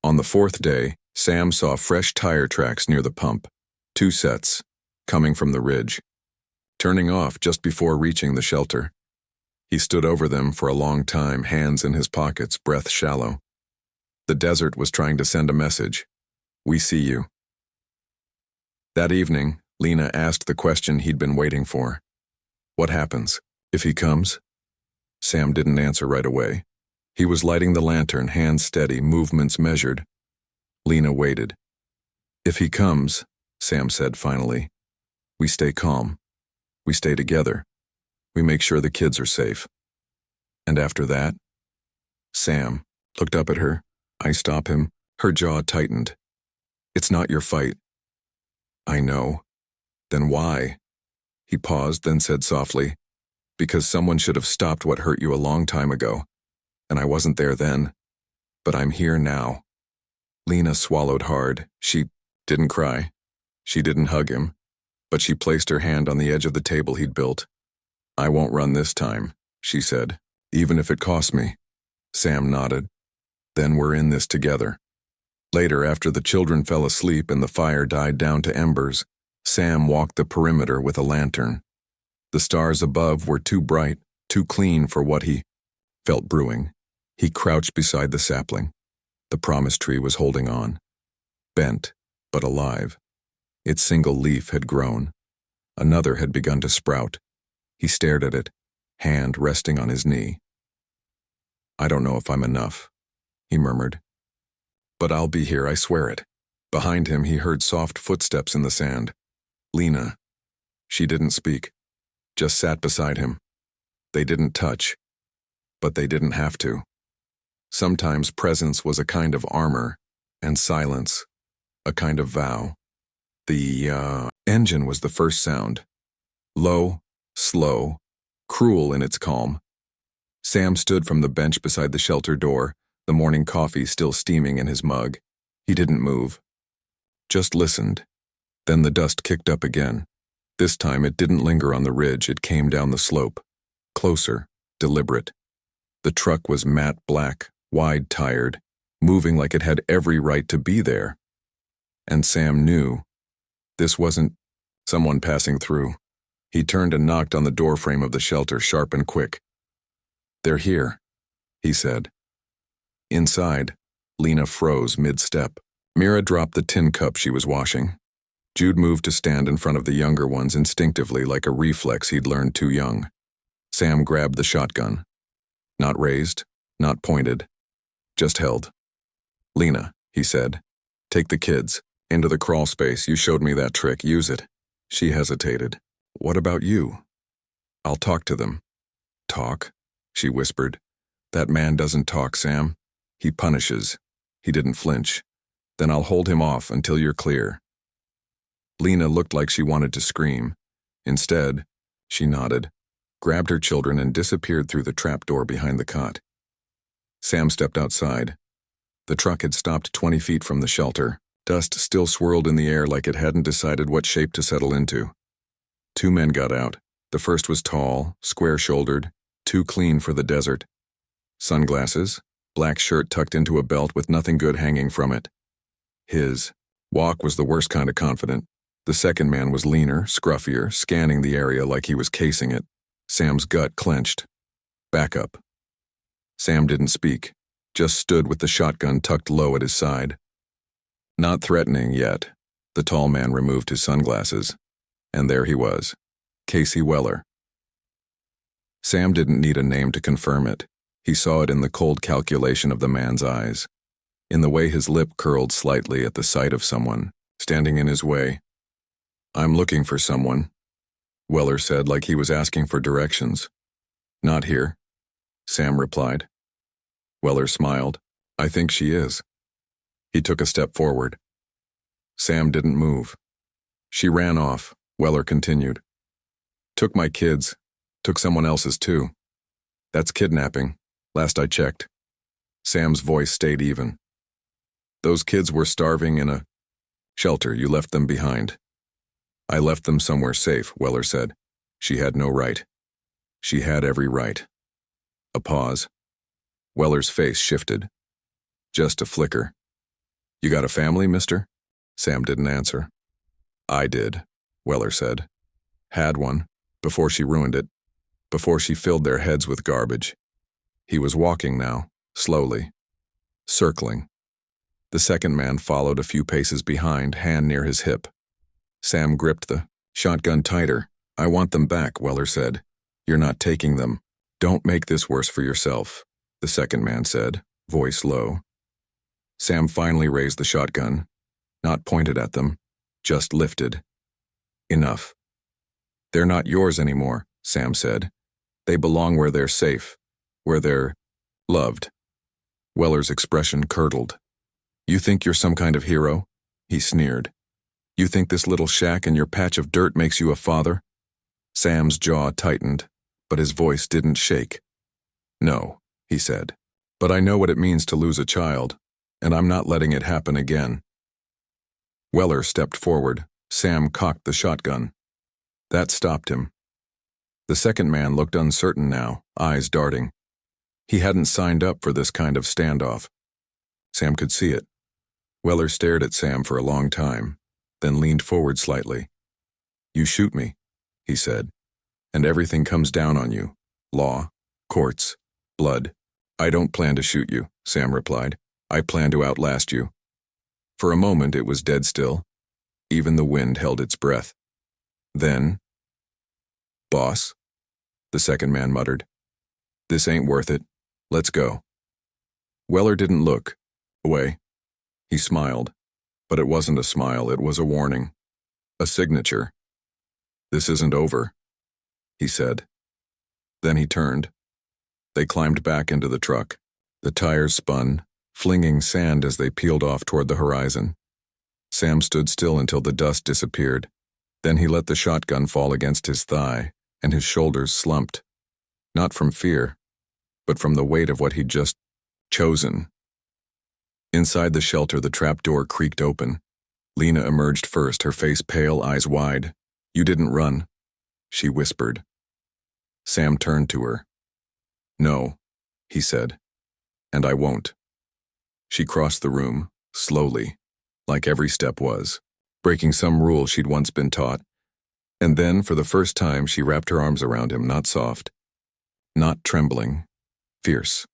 A: On the fourth day, Sam saw fresh tire tracks near the pump. 2 sets, coming from the ridge. Turning off just before reaching the shelter. He stood over them for a long time, hands in his pockets, breath shallow. The desert was trying to send a message. "We see you." That evening, Lena asked the question he'd been waiting for. "What happens if he comes?" Sam didn't answer right away. He was lighting the lantern, hands steady, movements measured. Lena waited. "If he comes," Sam said finally, "we stay calm. We stay together. We make sure the kids are safe." "And after that?" Sam looked up at her. "I stop him." Her jaw tightened. "It's not your fight." "I know." "Then why?" He paused, then said softly, "Because someone should have stopped what hurt you a long time ago. And I wasn't there then. But I'm here now." Lena swallowed hard. She didn't cry. She didn't hug him. But she placed her hand on the edge of the table he'd built. "I won't run this time," she said, "even if it costs me." Sam nodded. "Then we're in this together." Later, after the children fell asleep and the fire died down to embers, Sam walked the perimeter with a lantern. The stars above were too bright, too clean for what he felt brewing. He crouched beside the sapling. The promise tree was holding on. Bent, but alive. Its single leaf had grown. Another had begun to sprout. He stared at it, hand resting on his knee. "I don't know if I'm enough," he murmured. "But I'll be here, I swear it." Behind him, he heard soft footsteps in the sand. Lena. She didn't speak, just sat beside him. They didn't touch, but they didn't have to. Sometimes presence was a kind of armor, and silence, a kind of vow. The engine was the first sound. Low, slow, cruel in its calm. Sam stood from the bench beside the shelter door, the the morning coffee still steaming in his mug. He didn't move. Just listened. Then the dust kicked up again. This time it didn't linger on the ridge, it came down the slope. Closer, deliberate. The truck was matte black, wide-tired, moving like it had every right to be there. And Sam knew. This wasn't someone passing through. He turned and knocked on the doorframe of the shelter, sharp and quick. "They're here," he said. Inside, Lena froze mid-step. Mira dropped the tin cup she was washing. Jude moved to stand in front of the younger ones instinctively, like a reflex he'd learned too young. Sam grabbed the shotgun. Not raised, not pointed, just held. "Lena," he said, "take the kids. Into the crawl space. You showed me that trick. Use it." She hesitated. "What about you?" "I'll talk to them." "Talk?" she whispered. "That man doesn't talk, Sam. He punishes." He didn't flinch. "Then I'll hold him off until you're clear." Lena looked like she wanted to scream. Instead, she nodded, grabbed her children and disappeared through the trapdoor behind the cot. Sam stepped outside. The truck had stopped 20 feet from the shelter. Dust still swirled in the air like it hadn't decided what shape to settle into. 2 men got out. The first was tall, square-shouldered, too clean for the desert. Sunglasses, black shirt tucked into a belt with nothing good hanging from it. His walk was the worst kind of confident. The second man was leaner, scruffier, scanning the area like he was casing it. Sam's gut clenched. "Back up." Sam didn't speak, just stood with the shotgun tucked low at his side. Not threatening yet. The tall man removed his sunglasses. And there he was, Casey Weller. Sam didn't need a name to confirm it. He saw it in the cold calculation of the man's eyes, in the way his lip curled slightly at the sight of someone standing in his way. "I'm looking for someone," Weller said, like he was asking for directions. "Not here," Sam replied. Weller smiled. "I think she is." He took a step forward. Sam didn't move. "She ran off," Weller continued. "Took my kids. Took someone else's too. That's kidnapping, last I checked." Sam's voice stayed even. "Those kids were starving in a shelter. You left them behind." "I left them somewhere safe," Weller said. "She had no right." "She had every right." A pause. Weller's face shifted. Just a flicker. "You got a family, mister?" Sam didn't answer. "I did," Weller said. "Had one, before she ruined it, before she filled their heads with garbage." He was walking now, slowly, circling. The second man followed a few paces behind, hand near his hip. Sam gripped the shotgun tighter. "I want them back," Weller said. "You're not taking them. Don't make this worse for yourself," the second man said, voice low. Sam finally raised the shotgun, not pointed at them, just lifted. "Enough." "They're not yours anymore," Sam said. "They belong where they're safe, where they're loved." Weller's expression curdled. "You think you're some kind of hero?" he sneered. "You think this little shack and your patch of dirt makes you a father?" Sam's jaw tightened, but his voice didn't shake. "No," he said. "But I know what it means to lose a child, and I'm not letting it happen again." Weller stepped forward. Sam cocked the shotgun. That stopped him. The second man looked uncertain now, eyes darting. He hadn't signed up for this kind of standoff. Sam could see it. Weller stared at Sam for a long time, then leaned forward slightly. "You shoot me," he said, "and everything comes down on you. Law, courts, blood." "I don't plan to shoot you," Sam replied. "I plan to outlast you." For a moment it was dead still. Even the wind held its breath. Then, "Boss," the second man muttered. "This ain't worth it. Let's go." Weller didn't look away. He smiled, but it wasn't a smile, it was a warning. A signature. "This isn't over," he said. Then he turned. They climbed back into the truck. The tires spun, flinging sand as they peeled off toward the horizon. Sam stood still until the dust disappeared. Then he let the shotgun fall against his thigh, and his shoulders slumped. Not from fear, but from the weight of what he'd just chosen. Inside the shelter, the trap door creaked open. Lena emerged first, her face pale, eyes wide. "You didn't run," she whispered. Sam turned to her. "No," he said, "and I won't." She crossed the room, slowly, like every step was, breaking some rule she'd once been taught. And then, for the first time, she wrapped her arms around him, not soft, not trembling, fierce.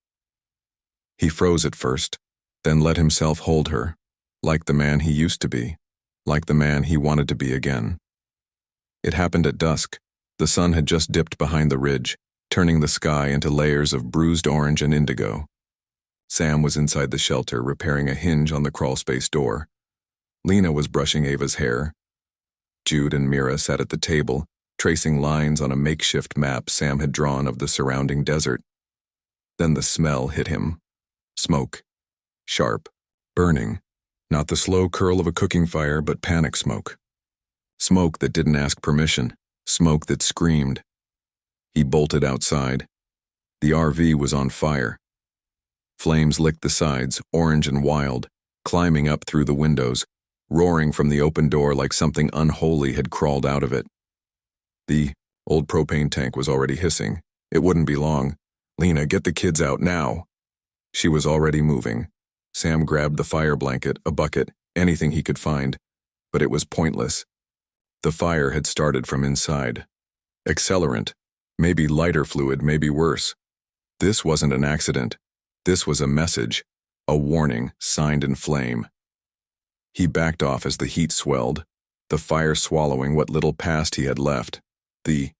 A: He froze at first, then let himself hold her, like the man he used to be, like the man he wanted to be again. It happened at dusk. The sun had just dipped behind the ridge, turning the sky into layers of bruised orange and indigo. Sam was inside the shelter, repairing a hinge on the crawlspace door. Lena was brushing Ava's hair. Jude and Mira sat at the table, tracing lines on a makeshift map Sam had drawn of the surrounding desert. Then the smell hit him. Smoke. Sharp. Burning. Not the slow curl of a cooking fire, but panic smoke. Smoke that didn't ask permission. Smoke that screamed. He bolted outside. The RV was on fire. Flames licked the sides, orange and wild, climbing up through the windows, roaring from the open door like something unholy had crawled out of it. The old propane tank was already hissing. It wouldn't be long. "Lena, get the kids out now." She was already moving. Sam grabbed the fire blanket, a bucket, anything he could find, but it was pointless. The fire had started from inside. Accelerant, maybe lighter fluid, maybe worse. This wasn't an accident. This was a message, a warning signed in flame. He backed off as the heat swelled, the fire swallowing what little past he had left. The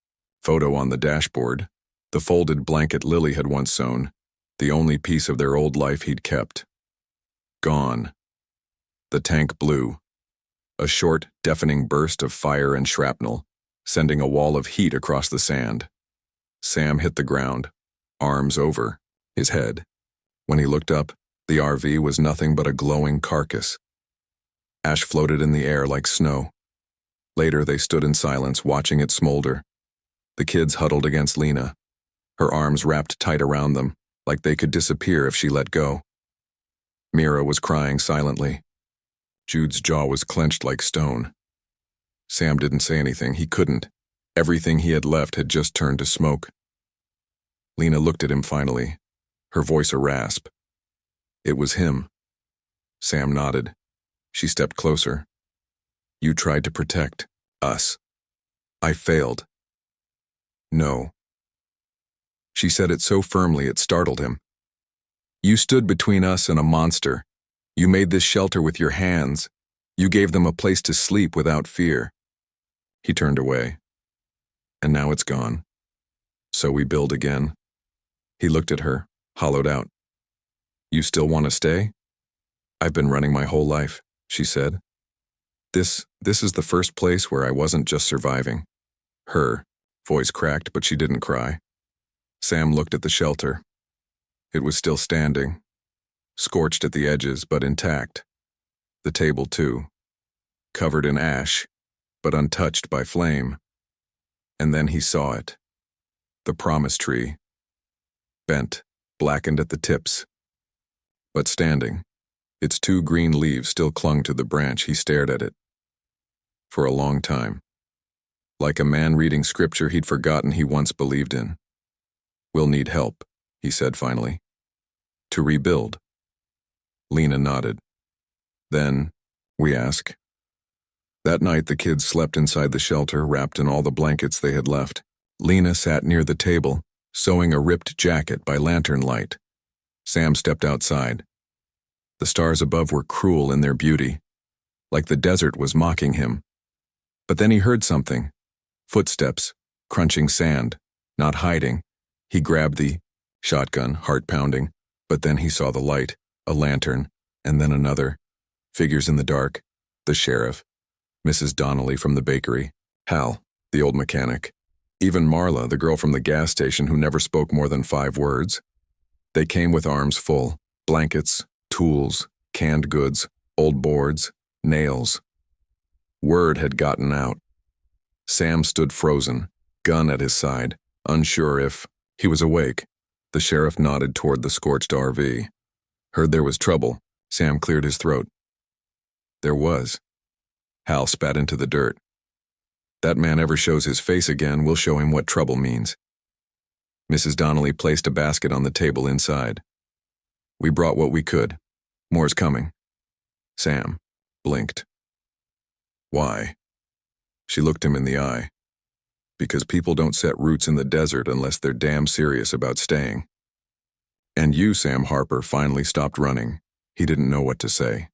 A: photo on the dashboard, the folded blanket Lily had once sewn, the only piece of their old life he'd kept. Gone. The tank blew. A short, deafening burst of fire and shrapnel, sending a wall of heat across the sand. Sam hit the ground, arms over, his head. When he looked up, the RV was nothing but a glowing carcass. Ash floated in the air like snow. Later, they stood in silence, watching it smolder. The kids huddled against Lena, her arms wrapped tight around them, like they could disappear if she let go. Mira was crying silently. Jude's jaw was clenched like stone. Sam didn't say anything. He couldn't. Everything he had left had just turned to smoke. Lena looked at him finally, her voice a rasp. It was him. Sam nodded. She stepped closer. "You tried to protect us. I failed." "No." She said it so firmly it startled him. "You stood between us and a monster. You made this shelter with your hands. You gave them a place to sleep without fear." He turned away. "And now it's gone. So we build again." He looked at her, hollowed out. "You still want to stay?" "I've been running my whole life," she said. This is the first place where I wasn't just surviving." Her voice cracked, but she didn't cry. Sam looked at the shelter. It was still standing, scorched at the edges, but intact. The table, too, covered in ash, but untouched by flame. And then he saw it. The promise tree. Bent, blackened at the tips. But standing, its 2 green leaves still clung to the branch. He stared at it. For a long time. Like a man reading scripture he'd forgotten he once believed in. "We'll need help," he said finally. "To rebuild." Lena nodded. "Then, we ask." That night the kids slept inside the shelter, wrapped in all the blankets they had left. Lena sat near the table, sewing a ripped jacket by lantern light. Sam stepped outside. The stars above were cruel in their beauty, like the desert was mocking him. But then he heard something. Footsteps, crunching sand, not hiding. He grabbed the shotgun, heart pounding, but then he saw the light, a lantern, and then another. Figures in the dark, the sheriff, Mrs. Donnelly from the bakery, Hal, the old mechanic, even Marla, the girl from the gas station who never spoke more than 5 words. They came with arms full, blankets, tools, canned goods, old boards, nails. Word had gotten out. Sam stood frozen, gun at his side, unsure if he was awake. The sheriff nodded toward the scorched RV. "Heard there was trouble. Sam cleared his throat. There was. Hal spat into the dirt. That man ever shows his face again, we'll show him what trouble means. Mrs. Donnelly placed a basket on the table inside. We brought what we could. More's coming. Sam blinked. Why? She looked him in the eye. Because people don't set roots in the desert unless they're damn serious about staying. And you, Sam Harper, finally stopped running. He didn't know what to say.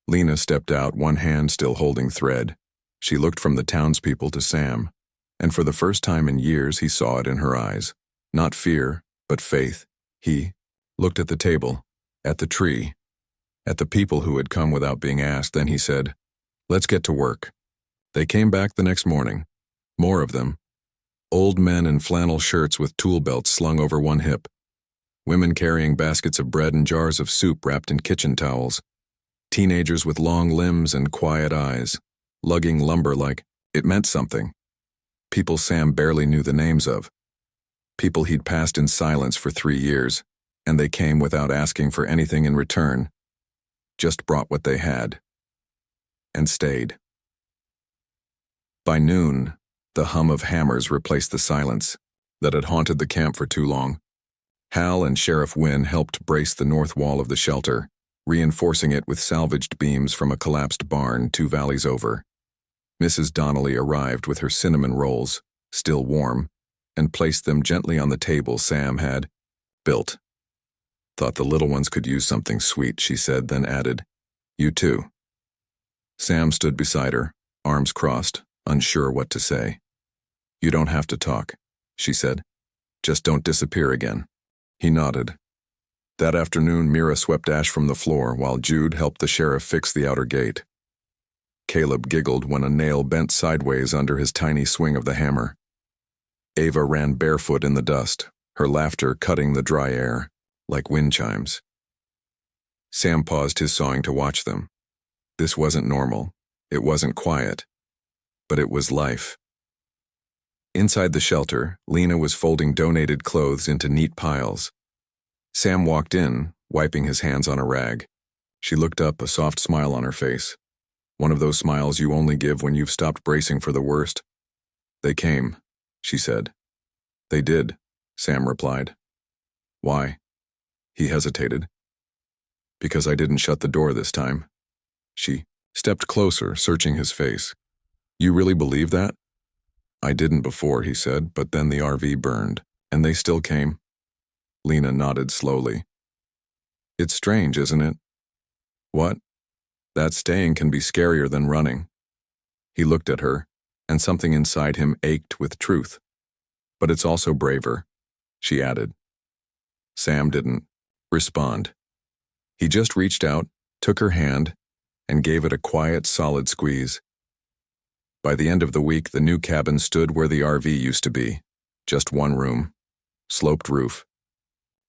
A: Lena stepped out, one hand still holding thread. She looked from the townspeople to Sam, and for the first time in years he saw it in her eyes. Not fear, but faith. He looked at the table, at the tree, at the people who had come without being asked. Then he said, "Let's get to work." They came back the next morning. More of them. Old men in flannel shirts with tool belts slung over one hip. Women carrying baskets of bread and jars of soup wrapped in kitchen towels. Teenagers with long limbs and quiet eyes, lugging lumber like it meant something. People Sam barely knew the names of. People he'd passed in silence for 3 years, and they came without asking for anything in return. Just brought what they had. And stayed. By noon, the hum of hammers replaced the silence that had haunted the camp for too long. Hal and Sheriff Wynne helped brace the north wall of the shelter, reinforcing it with salvaged beams from a collapsed barn 2 valleys over. Mrs. Donnelly arrived with her cinnamon rolls, still warm, and placed them gently on the table Sam had built. Thought the little ones could use something sweet, she said, then added, "You too." Sam stood beside her, arms crossed, unsure what to say. "You don't have to talk," she said. "Just don't disappear again." He nodded. That afternoon, Mira swept ash from the floor while Jude helped the sheriff fix the outer gate. Caleb giggled when a nail bent sideways under his tiny swing of the hammer. Ava ran barefoot in the dust, her laughter cutting the dry air, like wind chimes. Sam paused his sawing to watch them. This wasn't normal. It wasn't quiet. But it was life. Inside the shelter, Lena was folding donated clothes into neat piles. Sam walked in, wiping his hands on a rag. She looked up, a soft smile on her face. One of those smiles you only give when you've stopped bracing for the worst. "They came," she said. "They did," Sam replied. "Why?" He hesitated. "Because I didn't shut the door this time." She stepped closer, searching his face. "You really believe that?" "I didn't before," he said, "but then the RV burned, and they still came." Lena nodded slowly. "It's strange, isn't it?" "What?" "That staying can be scarier than running." He looked at her, and something inside him ached with truth. "But it's also braver," she added. Sam didn't respond. He just reached out, took her hand, and gave it a quiet, solid squeeze. By the end of the week, the new cabin stood where the RV used to be. Just one room. Sloped roof.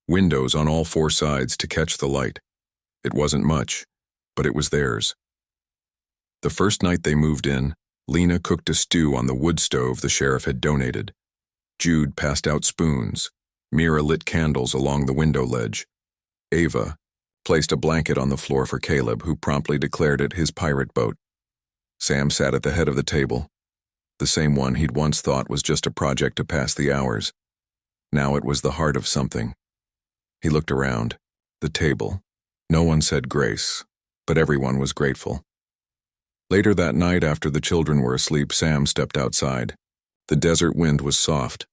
A: Windows on all 4 sides to catch the light. It wasn't much, but it was theirs. The first night they moved in, Lena cooked a stew on the wood stove the sheriff had donated. Jude passed out spoons. Mira lit candles along the window ledge. Ava placed a blanket on the floor for Caleb, who promptly declared it his pirate boat. Sam sat at the head of the table, the same one he'd once thought was just a project to pass the hours. Now it was the heart of something. He looked around. The table. No one said grace, but everyone was grateful. Later that night, after the children were asleep, Sam stepped outside. The desert wind was soft,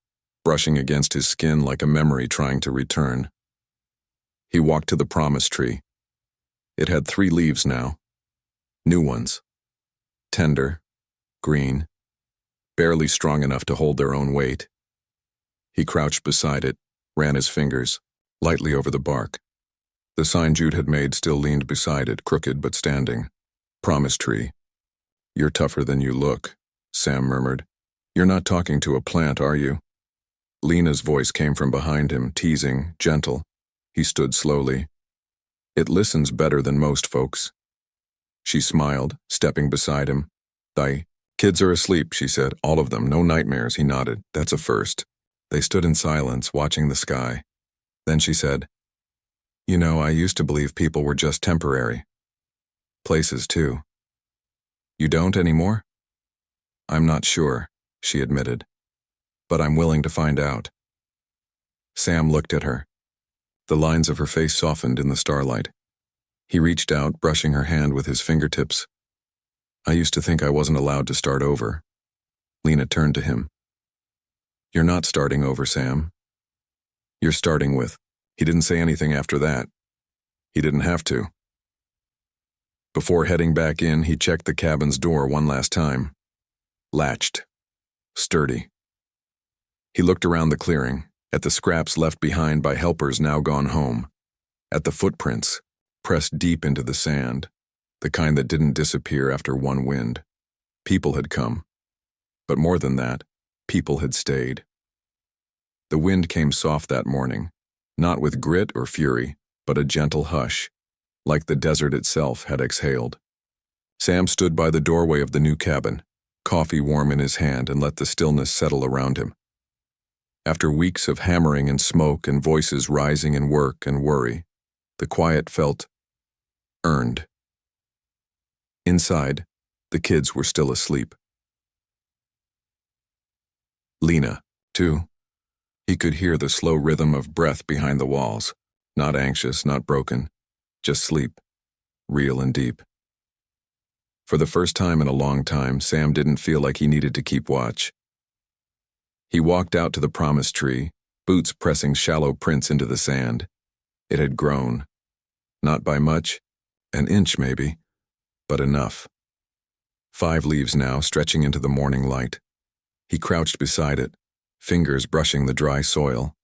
A: brushing against his skin like a memory trying to return. He walked to the promise tree. It had 3 leaves now. New ones. Tender, green, barely strong enough to hold their own weight. He crouched beside it, ran his fingers lightly over the bark. The sign Jude had made still leaned beside it, crooked but standing. Promise tree. "You're tougher than you look," Sam murmured. "You're not talking to a plant, are you?" Lena's voice came from behind him, teasing, gentle. He stood slowly. "It listens better than most folks." She smiled, stepping beside him. "Thy kids are asleep," she said. "All of them, no nightmares," he nodded. "That's a first." They stood in silence, watching the sky. Then she said, You know, I used to believe people were just temporary. Places, too. You don't anymore? I'm not sure, she admitted. But I'm willing to find out. Sam looked at her. The lines of her face softened in the starlight. He reached out, brushing her hand with his fingertips. I used to think I wasn't allowed to start over. Lena turned to him. You're not starting over, Sam. You're starting with. He didn't say anything after that. He didn't have to. Before heading back in, he checked the cabin's door one last time. Latched. Sturdy. He looked around the clearing, at the scraps left behind by helpers now gone home, at the footprints, pressed deep into the sand, the kind that didn't disappear after one wind. People had come. But more than that, people had stayed. The wind came soft that morning, not with grit or fury, but a gentle hush, like the desert itself had exhaled. Sam stood by the doorway of the new cabin, coffee warm in his hand, and let the stillness settle around him. After weeks of hammering and smoke and voices rising in work and worry, the quiet felt earned. Inside, the kids were still asleep. Lena, too. He could hear the slow rhythm of breath behind the walls, not anxious, not broken, just sleep, real and deep. For the first time in a long time, Sam didn't feel like he needed to keep watch. He walked out to the promise tree, boots pressing shallow prints into the sand. It had grown. Not by much, an inch maybe, but enough. 5 leaves now, stretching into the morning light. He crouched beside it, fingers brushing the dry soil.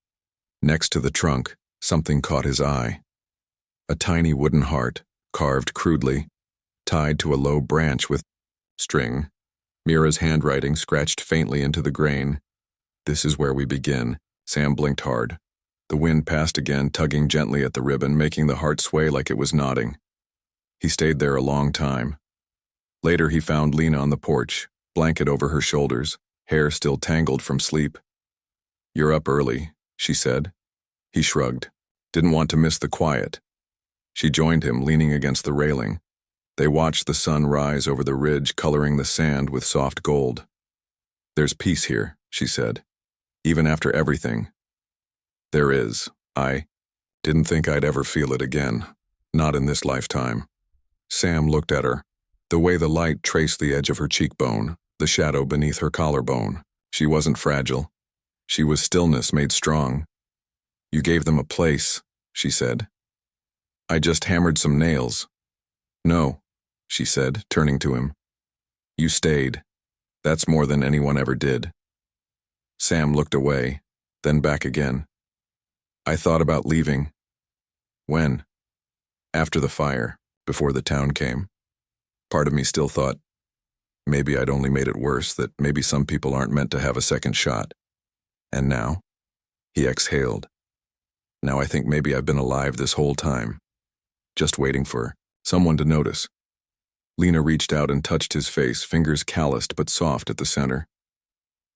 A: Next to the trunk, something caught his eye. A tiny wooden heart, carved crudely, tied to a low branch with string. Mira's handwriting scratched faintly into the grain. This is where we begin. Sam blinked hard. The wind passed again, tugging gently at the ribbon, making the heart sway like it was nodding. He stayed there a long time. Later he found Lena on the porch, blanket over her shoulders, hair still tangled from sleep. You're up early, she said. He shrugged. Didn't want to miss the quiet. She joined him, leaning against the railing. They watched the sun rise over the ridge, coloring the sand with soft gold. There's peace here, she said. Even after everything. There is. I didn't think I'd ever feel it again. Not in this lifetime. Sam looked at her. The way the light traced the edge of her cheekbone, the shadow beneath her collarbone. She wasn't fragile. She was stillness made strong. You gave them a place, she said. I just hammered some nails. No, she said, turning to him. You stayed. That's more than anyone ever did. Sam looked away, then back again. I thought about leaving. When? After the fire, before the town came. Part of me still thought, maybe I'd only made it worse, that maybe some people aren't meant to have a second shot. And now? He exhaled. Now I think maybe I've been alive this whole time. Just waiting for someone to notice. Lena reached out and touched his face, fingers calloused but soft at the center.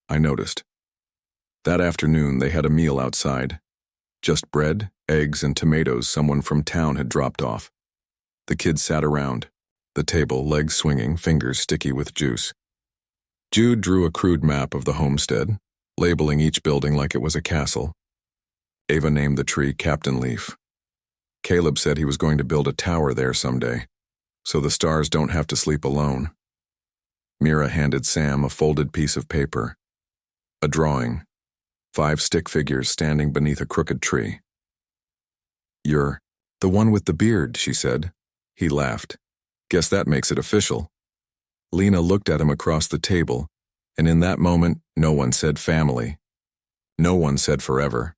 A: I noticed. That afternoon they had a meal outside. Just bread, eggs, and tomatoes someone from town had dropped off. The kids sat around, the table, legs swinging, fingers sticky with juice. Jude drew a crude map of the homestead, labeling each building like it was a castle. Ava named the tree Captain Leaf. Caleb said he was going to build a tower there someday, so the stars don't have to sleep alone. Mira handed Sam a folded piece of paper. A drawing. 5 stick figures standing beneath a crooked tree. You're the one with the beard, she said. He laughed. Guess that makes it official. Lena looked at him across the table, and in that moment, no one said family. No one said forever.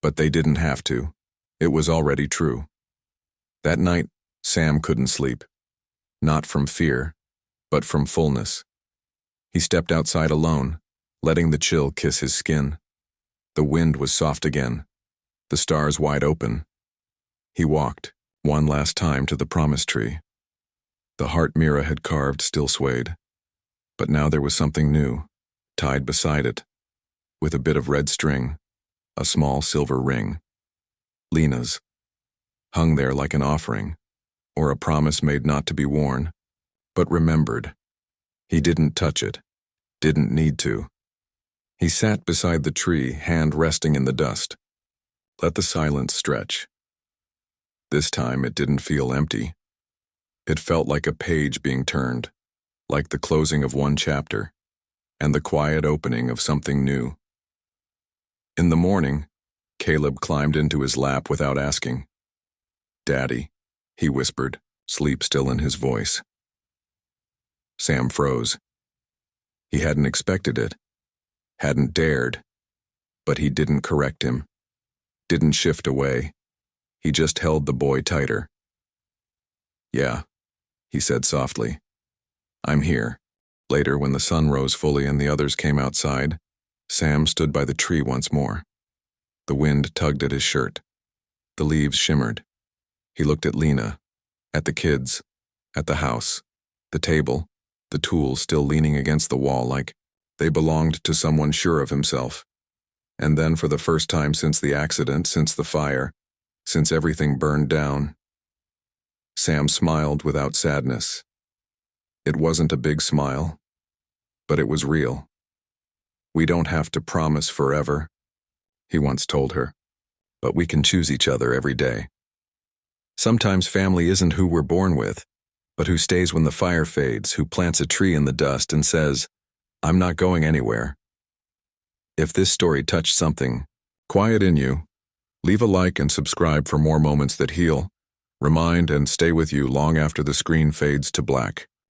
A: But they didn't have to. It was already true. That night, Sam couldn't sleep. Not from fear, but from fullness. He stepped outside alone, letting the chill kiss his skin. The wind was soft again, the stars wide open. He walked, one last time, to the promise tree. The heart Mira had carved still swayed. But now there was something new, tied beside it, with a bit of red string, a small silver ring. Lena's. hung there like an offering, or a promise made not to be worn, but remembered. He didn't touch it, didn't need to. He sat beside the tree, hand resting in the dust. Let the silence stretch. This time it didn't feel empty. It felt like a page being turned, like the closing of one chapter, and the quiet opening of something new. In the morning, Caleb climbed into his lap without asking. "Daddy," he whispered, sleep still in his voice. Sam froze. He hadn't expected it, hadn't dared, but he didn't correct him, didn't shift away. He just held the boy tighter. "Yeah," he said softly. "I'm here." Later, when the sun rose fully and the others came outside, Sam stood by the tree once more. The wind tugged at his shirt. The leaves shimmered. He looked at Lena, at the kids, at the house, the table, the tools still leaning against the wall like they belonged to someone sure of himself. And then, for the first time since the accident, since the fire, since everything burned down, Sam smiled without sadness. It wasn't a big smile, but it was real. "We don't have to promise forever," he once told her, "but we can choose each other every day." Sometimes family isn't who we're born with, but who stays when the fire fades, who plants a tree in the dust and says, "I'm not going anywhere." If this story touched something quiet in you, leave a like and subscribe for more moments that heal, remind, and stay with you long after the screen fades to black.